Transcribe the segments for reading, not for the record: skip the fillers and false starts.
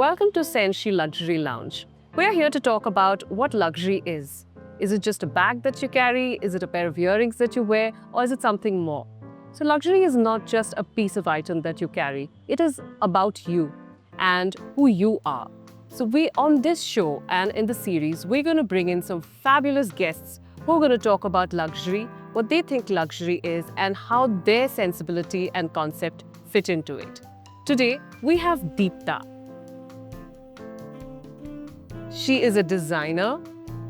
Welcome to Senshi Luxury Lounge. We're here to talk about what luxury is. Is it just a bag that you carry? Is it a pair of earrings that you wear? Or is it something more? So luxury is not just a piece of item that you carry. It is about you and who you are. So on this show and in the series, we're going to bring in some fabulous guests who are going to talk about luxury, what they think luxury is, and how their sensibility and concept fit into it. Today, we have Deepta. She is a designer,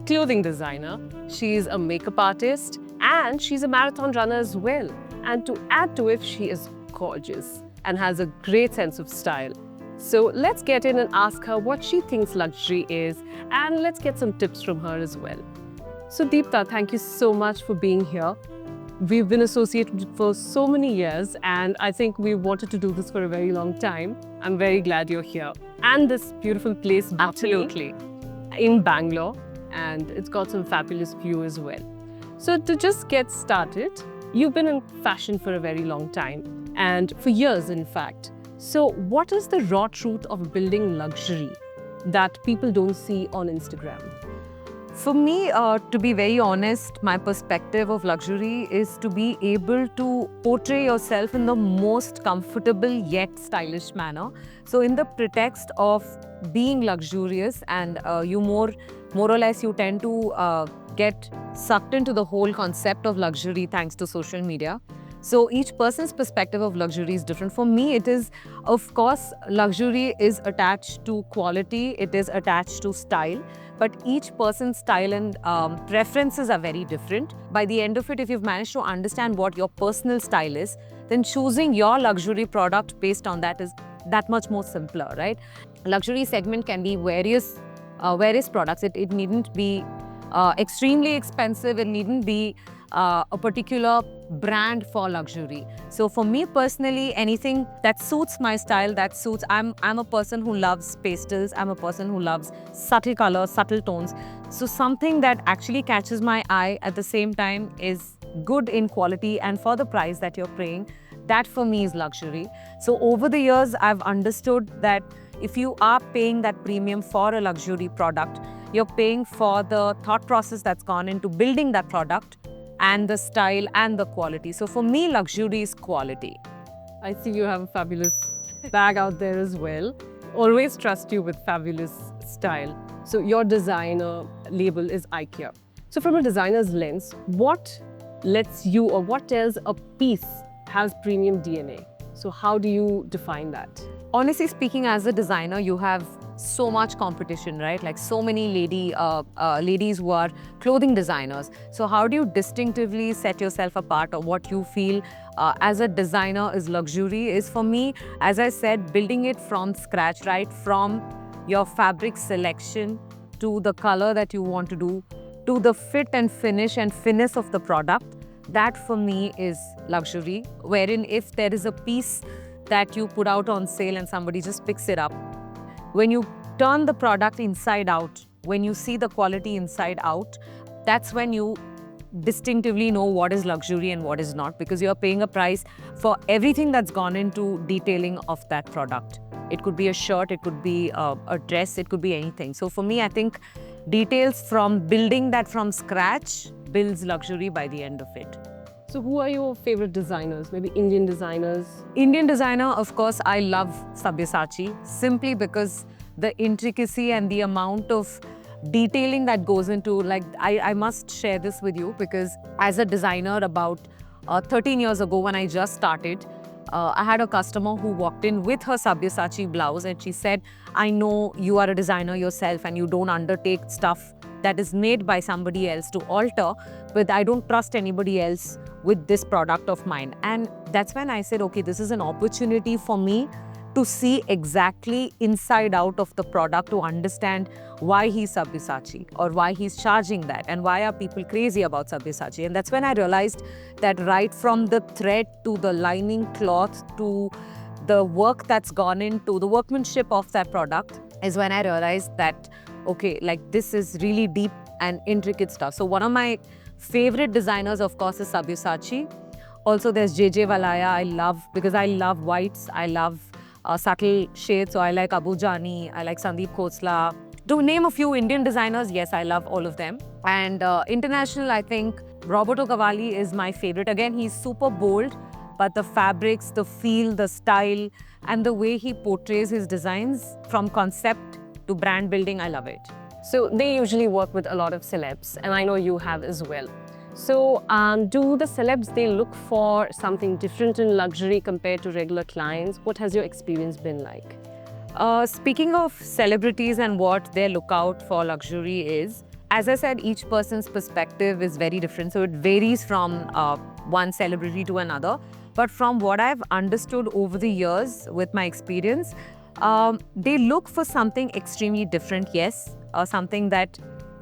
clothing designer. She is a makeup artist, and she's a marathon runner as well. And to add to it, she is gorgeous and has a great sense of style. So let's get in and ask her what she thinks luxury is, and let's get some tips from her as well. So Deepta, thank you so much for being here. We've been associated for so many years, and I think we wanted to do this for a very long time. I'm very glad you're here. And this beautiful place, Bhappi, absolutely, in Bangalore, and it's got some fabulous view as well. So to just get started, you've been in fashion for a very long time, and for years in fact. So what is the raw truth of building luxury that people don't see on Instagram? For me, to be very honest, my perspective of luxury is to be able to portray yourself in the most comfortable yet stylish manner. So in the pretext of being luxurious, and you more or less you tend to get sucked into the whole concept of luxury thanks to social media. So each person's perspective of luxury is different. For me, it is, of course, luxury is attached to quality, it is attached to style, but each person's style and preferences are very different. By the end of it, if you've managed to understand what your personal style is, then choosing your luxury product based on that is that much more simpler, right? Luxury segment can be various products. It needn't be extremely expensive, it needn't be a particular brand for luxury. So for me personally, anything that suits my style, that suits, I'm a person who loves pastels, I'm a person who loves subtle colors, subtle tones. So something that actually catches my eye at the same time is good in quality and for the price that you're paying, that for me is luxury. So over the years, I've understood that if you are paying that premium for a luxury product, you're paying for the thought process that's gone into building that product, and the style and the quality. So for me, luxury is quality. I see you have a fabulous bag out there as well. Always trust you with fabulous style. So your designer label is IKEA. So from a designer's lens, what lets you, or what tells a piece has premium DNA? So how do you define that? Honestly speaking, as a designer, you have so much competition, right? Like so many ladies who are clothing designers. So how do you distinctively set yourself apart, or what you feel as a designer is luxury? Is for me, as I said, building it from scratch, right? From your fabric selection to the color that you want to do, to the fit and finish and finesse of the product. That for me is luxury, wherein if there is a piece that you put out on sale and somebody just picks it up, when you turn the product inside out, when you see the quality inside out, that's when you distinctively know what is luxury and what is not, because you're paying a price for everything that's gone into detailing of that product. It could be a shirt, it could be a dress, it could be anything. So for me, I think details from building that from scratch builds luxury by the end of it. So who are your favorite designers? Maybe Indian designers? Indian designer, of course, I love Sabyasachi, simply because the intricacy and the amount of detailing that goes into, like, I must share this with you, because as a designer about 13 years ago when I just started, I had a customer who walked in with her Sabyasachi blouse, and she said, I know you are a designer yourself and you don't undertake stuff that is made by somebody else to alter, but I don't trust anybody else with this product of mine. And that's when I said, okay, this is an opportunity for me to see exactly inside out of the product, to understand why he's Sabyasachi or why he's charging that, and why are people crazy about Sabyasachi. And that's when I realized that right from the thread to the lining cloth to the work that's gone into the workmanship of that product is when I realized that, okay, like this is really deep and intricate stuff. So one of my favorite designers, of course, is Sabyasachi. Also, there's JJ Valaya. I love, because I love whites. I love subtle shades. So I like Abu Jani, I like Sandeep Khosla. To name a few Indian designers, yes, I love all of them. And international, I think Roberto Cavalli is my favorite. Again, he's super bold, but the fabrics, the feel, the style, and the way he portrays his designs from concept to brand building, I love it. So they usually work with a lot of celebs, and I know you have as well. So do the celebs, they look for something different in luxury compared to regular clients? What has your experience been like? Speaking of celebrities and what their lookout for luxury is, as I said, each person's perspective is very different. So it varies from one celebrity to another. But from what I've understood over the years with my experience, they look for something extremely different, yes. Something that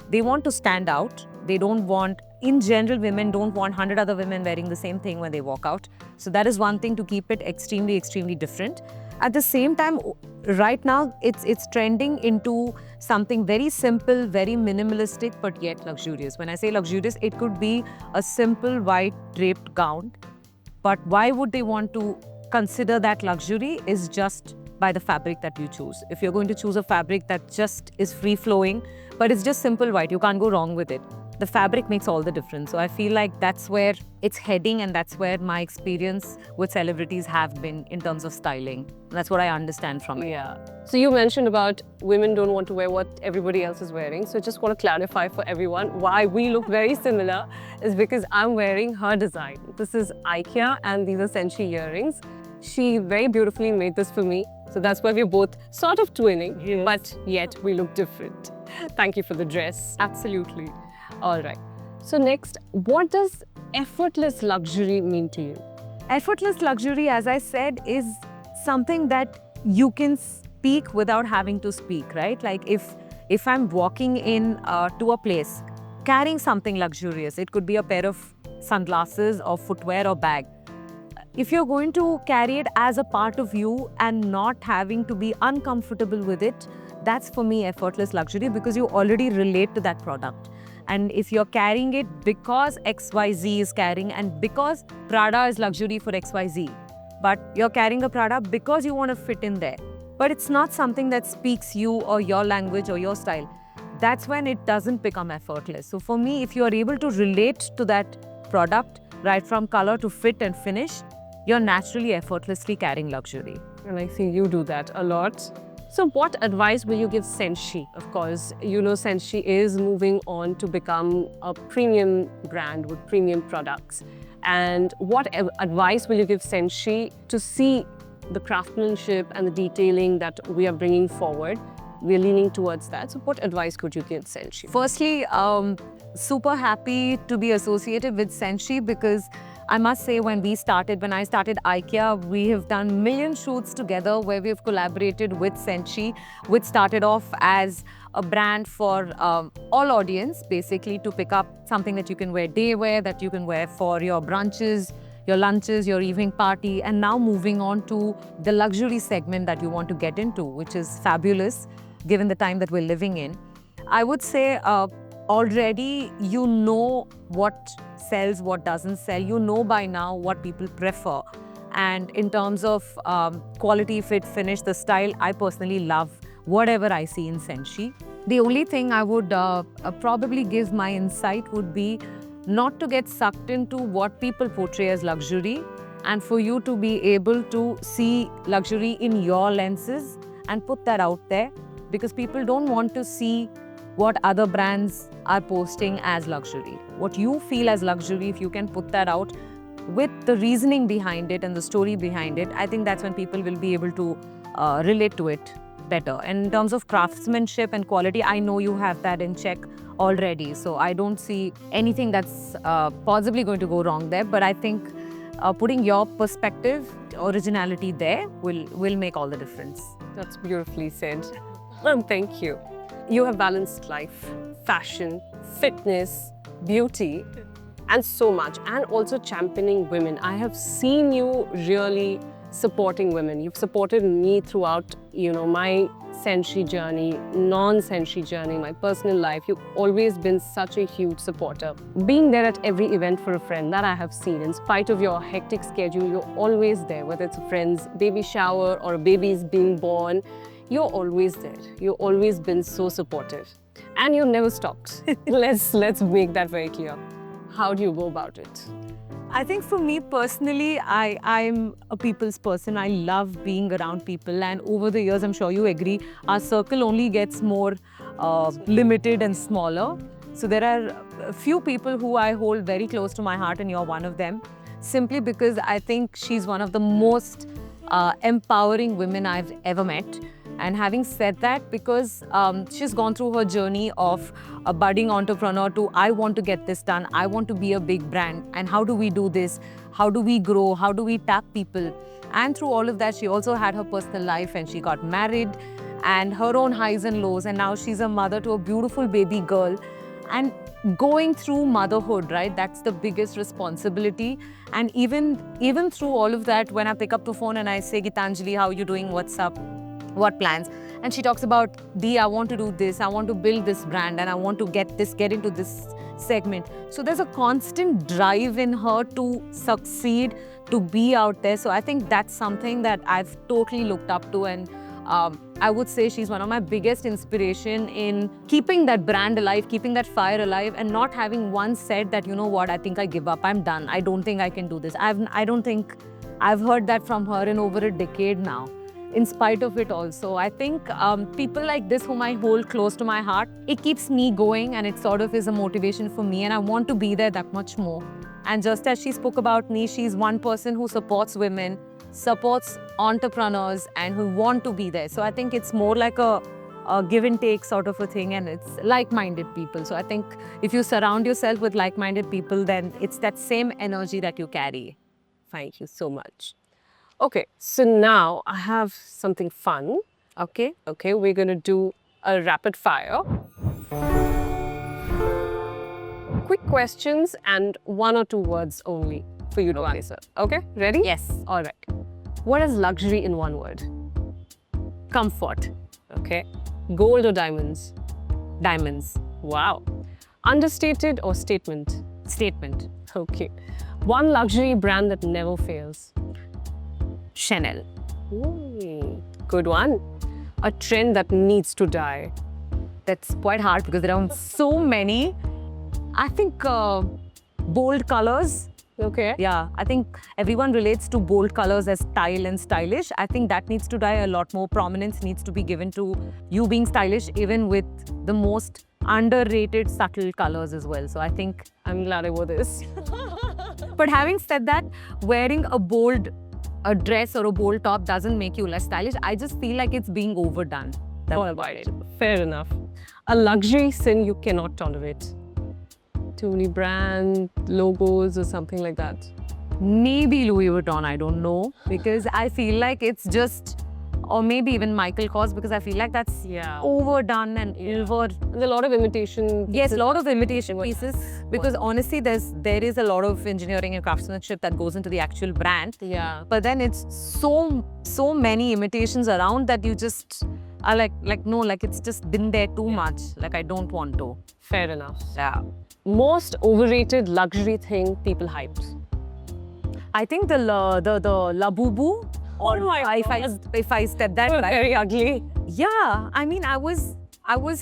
they want to stand out. They don't want, in general, women don't want 100 other women wearing the same thing when they walk out. So that is one thing, to keep it extremely, extremely different. At the same time, right now, it's trending into something very simple, very minimalistic, but yet luxurious. When I say luxurious, it could be a simple white draped gown. But why would they want to consider that luxury is just by the fabric that you choose. If you're going to choose a fabric that just is free-flowing, but it's just simple white, you can't go wrong with it. The fabric makes all the difference. So I feel like that's where it's heading, and that's where my experience with celebrities have been in terms of styling. That's what I understand from it. Yeah. So you mentioned about women don't want to wear what everybody else is wearing. So I just want to clarify for everyone why we look very similar is because I'm wearing her design. This is IKEA and these are Senshi earrings. She very beautifully made this for me. So that's why we're both sort of twinning, Yes. but yet we look different. Thank you for the dress. Absolutely. All right. So next, what does effortless luxury mean to you? Effortless luxury, as I said, is something that you can speak without having to speak, right? Like if I'm walking in to a place, carrying something luxurious, it could be a pair of sunglasses or footwear or bag. If you're going to carry it as a part of you and not having to be uncomfortable with it, that's for me effortless luxury, because you already relate to that product. And if you're carrying it because XYZ is carrying, and because Prada is luxury for XYZ, but you're carrying a Prada because you want to fit in there, but it's not something that speaks you or your language or your style, that's when it doesn't become effortless. So for me, if you're able to relate to that product, right from color to fit and finish, you're naturally effortlessly carrying luxury. And I see you do that a lot. So what advice will you give Senshi? Of course, you know Senshi is moving on to become a premium brand with premium products. And what advice will you give Senshi to see the craftsmanship and the detailing that we are bringing forward? We're leaning towards that. So what advice could you give Senshi? Firstly, super happy to be associated with Senshi, because I must say, when I started IKEA, we have done million shoots together where we've collaborated with Senshi, which started off as a brand for all audience, basically to pick up something that you can wear day wear, that you can wear for your brunches, your lunches, your evening party, and now moving on to the luxury segment that you want to get into, which is fabulous given the time that we're living in. I would say already you know what sells, what doesn't sell. You know by now what people prefer. And in terms of quality, fit, finish, the style, I personally love whatever I see in Senshi. The only thing I would probably give my insight would be not to get sucked into what people portray as luxury, and for you to be able to see luxury in your lenses and put that out there, because people don't want to see what other brands are posting as luxury. What you feel as luxury, if you can put that out with the reasoning behind it and the story behind it, I think that's when people will be able to relate to it better. And in terms of craftsmanship and quality, I know you have that in check already. So I don't see anything that's possibly going to go wrong there. But I think putting your perspective, originality there will make all the difference. That's beautifully said. Thank you. You have balanced life, fashion, fitness, beauty, and so much, and also championing women. I have seen you really supporting women. You've supported me throughout, my Senshi journey, non-Senshi journey, my personal life. You've always been such a huge supporter. Being there at every event for a friend that I have seen, in spite of your hectic schedule, you're always there, whether it's a friend's baby shower or a baby's being born, you're always there. You've always been so supportive. And you've never stopped. Let's make that very clear. How do you go about it? I think for me personally, I'm a people's person. I love being around people, and over the years, I'm sure you agree, our circle only gets more limited and smaller. So there are a few people who I hold very close to my heart, and you're one of them. Simply because I think she's one of the most empowering women I've ever met. And having said that, because she's gone through her journey of a budding entrepreneur to I want to get this done, I want to be a big brand, and how do we do this? How do we grow? How do we tap people? And through all of that, she also had her personal life, and she got married and her own highs and lows, and now she's a mother to a beautiful baby girl. And going through motherhood, right? That's the biggest responsibility. And even through all of that, when I pick up the phone and I say, Gitanjali, how are you doing? What's up? What plans? And she talks about, Dee, I want to do this, I want to build this brand, and I want to get into this segment. So there's a constant drive in her to succeed, to be out there. So I think that's something that I've totally looked up to, and I would say she's one of my biggest inspiration in keeping that brand alive, keeping that fire alive, and not having once said that, you know what, I think I give up, I'm done, I don't think I can do this. I don't think I've heard that from her in over a decade now. In spite of it also, I think people like this whom I hold close to my heart, it keeps me going, and it sort of is a motivation for me, and I want to be there that much more. And just as she spoke about me, she's one person who supports women, supports entrepreneurs, and who want to be there. So I think it's more like a give and take sort of a thing, and it's like-minded people. So I think if you surround yourself with like-minded people, then it's that same energy that you carry. Thank you so much. Okay, so now I have something fun. Okay, we're gonna do a rapid fire. Quick questions and 1 or 2 words only for you to answer. Okay, ready? Yes. All right. What is luxury in 1 word? Comfort. Okay. Gold or diamonds? Diamonds. Wow. Understated or statement? Statement. Okay. One luxury brand that never fails? Chanel. Good one. A trend that needs to die? That's quite hard because there are so many. I think bold colors. Okay. Yeah, I think everyone relates to bold colors as style and stylish. I think that needs to die. A lot more prominence needs to be given to you being stylish, even with the most underrated subtle colors as well. So I think I'm glad I wore this. But having said that, wearing a dress or a bold top doesn't make you less stylish. I just feel like it's being overdone. All right. Fair enough. A luxury sin you cannot tolerate? Too many brand logos or something like that? Maybe Louis Vuitton, I don't know. Because I feel like it's just, or maybe even Michael Kors, because I feel like that's overdone and over. There's a lot of imitation. Yes, a lot of imitation pieces. Because honestly, there is a lot of engineering and craftsmanship that goes into the actual brand. Yeah. But then it's so many imitations around that you just are like no, like it's just been there too much. Like I don't want to. Fair enough. Yeah. Most overrated luxury thing people hyped? I think the Labubu. Oh my if I said that right. Very ugly. Yeah, I mean, I was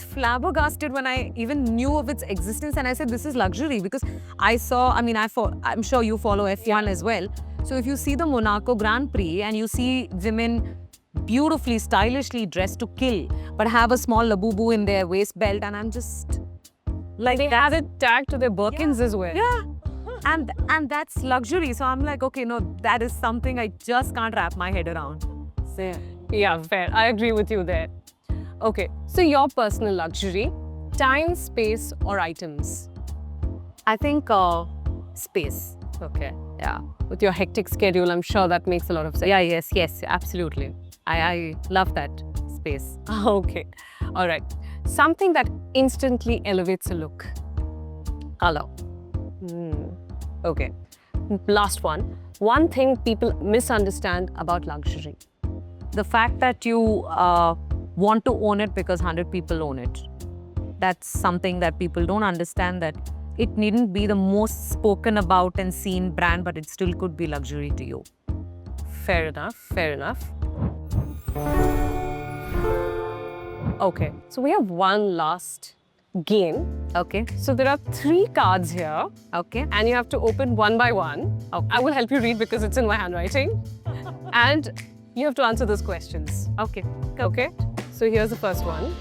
flabbergasted when I even knew of its existence, and I said this is luxury because I saw. I mean, I'm sure you follow F1 as well. So if you see the Monaco Grand Prix and you see women beautifully, stylishly dressed to kill, but have a small Labubu in their waist belt, and I'm just like they have it tagged to their Birkins as well. Yeah. And that's luxury. So I'm like, okay, no, that is something I just can't wrap my head around. So, yeah, fair. I agree with you there. Okay, so your personal luxury, time, space, or items? I think space. Okay. Yeah. With your hectic schedule, I'm sure that makes a lot of sense. Yeah, yes, absolutely. I love that space. Okay. All right. Something that instantly elevates a look. Color. Okay. Last one. one thing people misunderstand about luxury? The fact that you want to own it because 100 people own it. That's something that people don't understand, that it needn't be the most spoken about and seen brand, but it still could be luxury to you. Fair enough, fair enough. Okay, so we have one last game. Okay. So there are 3 cards here, Okay. and you have to open one by one. Okay. I will help you read because it's in my handwriting. And you have to answer those questions. Okay. Okay? So here's the first one.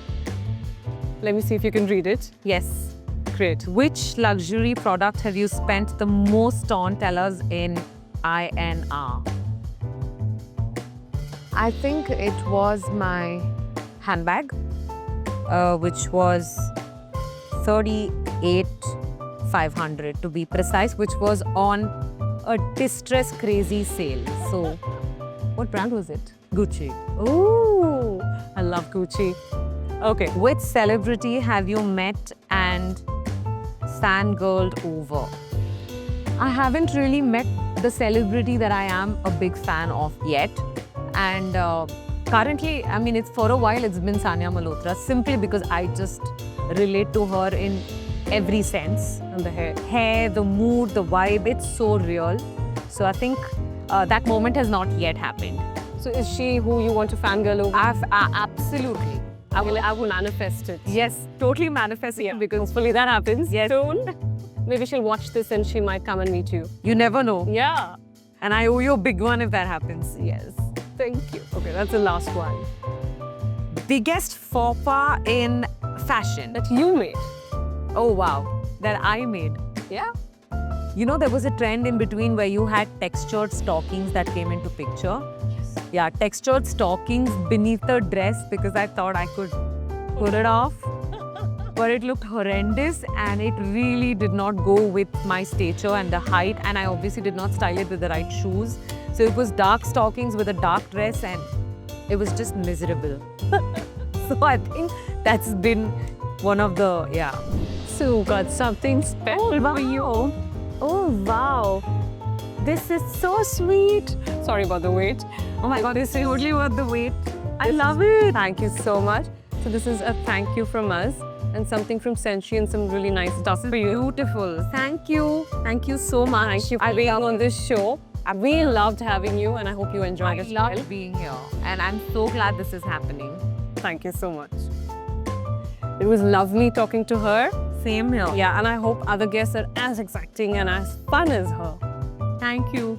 Let me see if you can read it. Yes. Great. Which luxury product have you spent the most on? Tell us in INR. I think it was my handbag, which was 38,500 to be precise, which was on a distress crazy sale. So, What brand was it? Gucci. Ooh, I love Gucci. Okay. Which celebrity have you met and fangirled over? I haven't really met the celebrity that I am a big fan of yet. And currently, I mean, it's for a while, it's been Sanya Malhotra, simply because I just relate to her in every sense. And the hair. Hair, the mood, the vibe, it's so real. So I think that moment has not yet happened. So is she who you want to fangirl over? Absolutely. I will manifest it. Yes, totally manifesting it because Hopefully that happens Yes. soon. Maybe she'll watch this and she might come and meet you. you never know. Yeah. And I owe you a big one if that happens. Yes. Thank you. Okay, that's the last one Biggest faux pas in fashion. that you made. Oh wow, that I made. Yeah. You know, there was a trend in between where you had textured stockings that came into picture. Yes. Yeah, textured stockings beneath the dress because I thought I could pull it off. But it looked horrendous and it really did not go with my stature and the height, and I obviously did not style it with the right shoes. So it was dark stockings with a dark dress and it was just miserable. So I think that's been one of the, yeah. So got something special for you. Oh wow. This is so sweet. Sorry about the wait. Oh my god, it's totally worth the wait. I love it. Thank you so much. So this is a thank you from us and something from Senshi and some really nice stuff for you. Beautiful. Thank you. Thank you so much. Thank you for being on this show. I really loved having you and I hope you enjoyed I it. loved being here and I'm so glad this is happening. Thank you so much. It was lovely talking to her. Same here. Yeah, and I hope other guests are as exacting and as fun as her. Thank you.